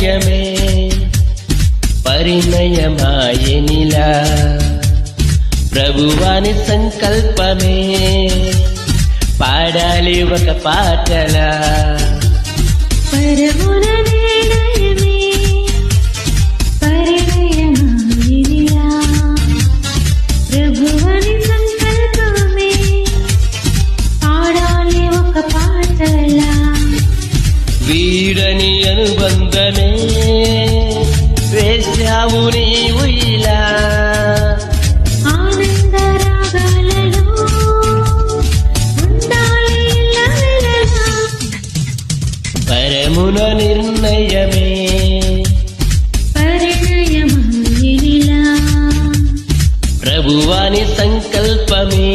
నిర్ణయమే పరిణయమాయనిలా ప్రభువాని సంకల్పమే పాడాలి ఒక పాటలా పరమున నిర్ణయమే పరిణయమాయనిలా ప్రభువాని సంకల్పమే పాడాలి ఒక పాటలా వీడని అనుబంధమే వేశావు నీవు ఇలా ఆనంద రాగాలలో ఉండాలి ఇళ్ళవేళలా. పరమున నిర్ణయమే పరిణయమాయనిలా ప్రభువాని సంకల్పమే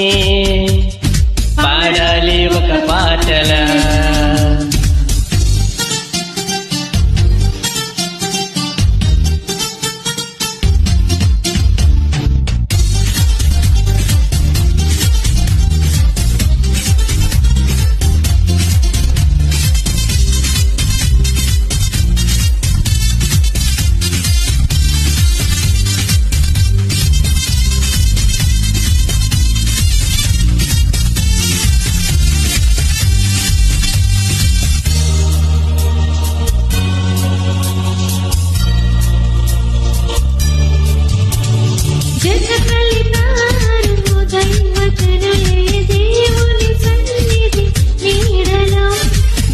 పాడాలి ఒక పాటలా జత కలిపారు దైవజనులే దేవుని సన్నిధి నీడలో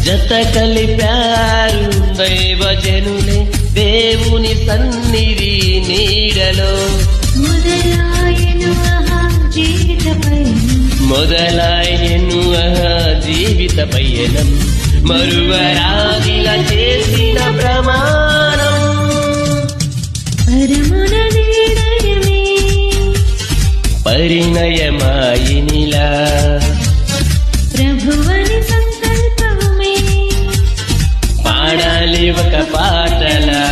జత కలిపారు దైవజనులే దేవుని సన్నిధి నీడలో మొదలాయను జీవిత పయనం మరువరాదిలా చేసిన ప్రమాణం పరమున నిర్ణయమే పరిణయమాయినిలా ప్రభువని సంకల్పమే పాడాలి ఒక పాటలా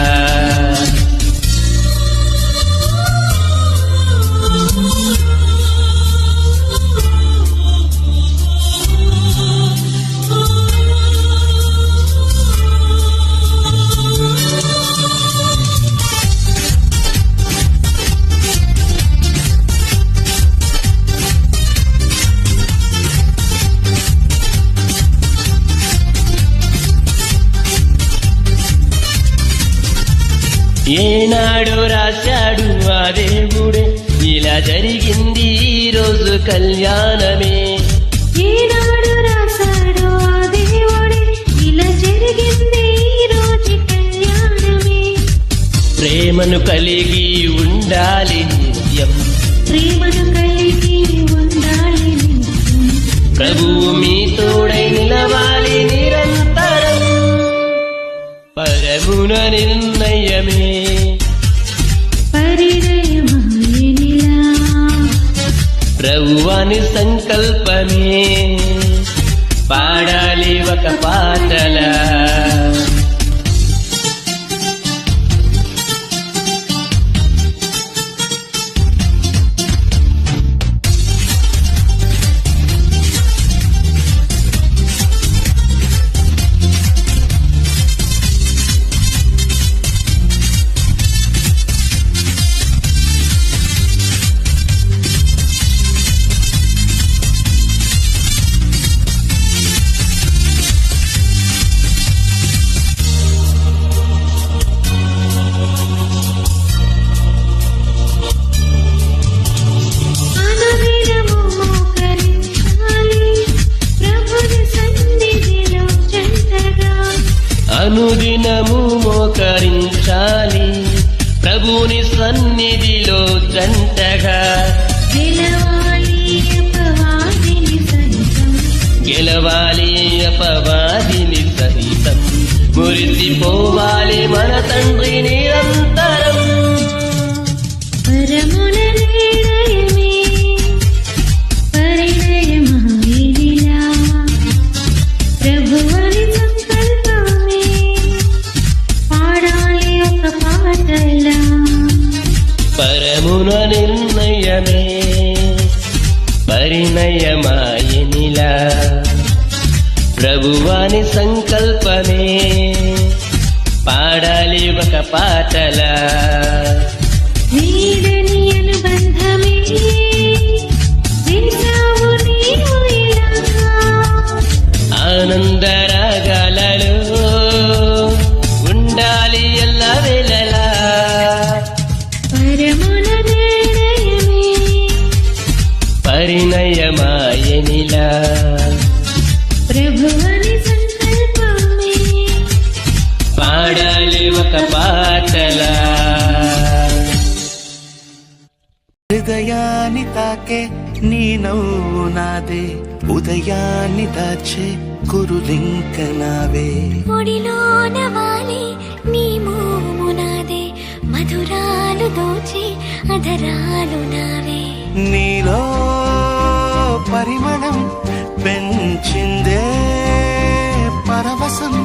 ఏనాడు రాశాడు ఆ దేవుడే ఇలా జరిగింది ఈ రోజు కళ్యాణమే ఏనాడు రాశాడు ఆ దేవుడే ఇలా జరిగింది ఈ రోజు కళ్యాణమే ప్రేమను కలిగి ఉండాలి నిత్యం ప్రేమను కలిగి ఉండాలి నిత్యం ప్రభువు మీ తోడై నిలవాలి నిరంతరం పరమున నిర్ణయమే పరిణయమాయనిలా ప్రభువాని సంకల్పమే పాడాలి ఒక పాటలా అనుదినము మోకరించాలి ప్రభుని సన్నిధిలో జంటగా గెలవాలి అపవాదిని సహితం మురిసిపోవాలి మన తండ్రి నిరంతరం పరమున నిర్ణయమే పరిణయమాయనిలా ప్రభువని సంకల్పమే పాడాలి ఒక పాటలా పరమున నిర్ణయమే పరిణయమాయనిలా ప్రభువాని సంకల్పమే పాడాలి ఒక పాటలా వీడని అనుబంధమే విన్నావు నీవు ఇలా ఆనందరాగాలలో ఉండాలి ఎల్లవేళలా పరమున నిర్ణయమే పరిణయమాయనిలా ప్రభువని సంకల్పమే పాడాలి ఒక పాటలా హృదయాన్ని తాకే నీ నవ్వు నాదే ఉదయాన్ని దాచే కురులింక నావే పొడిలోన వాలి నీ మోము నాదే మధురాలు దోచి అధరాలు నావే నీలో పరిమళం పెంచిందే పరవశం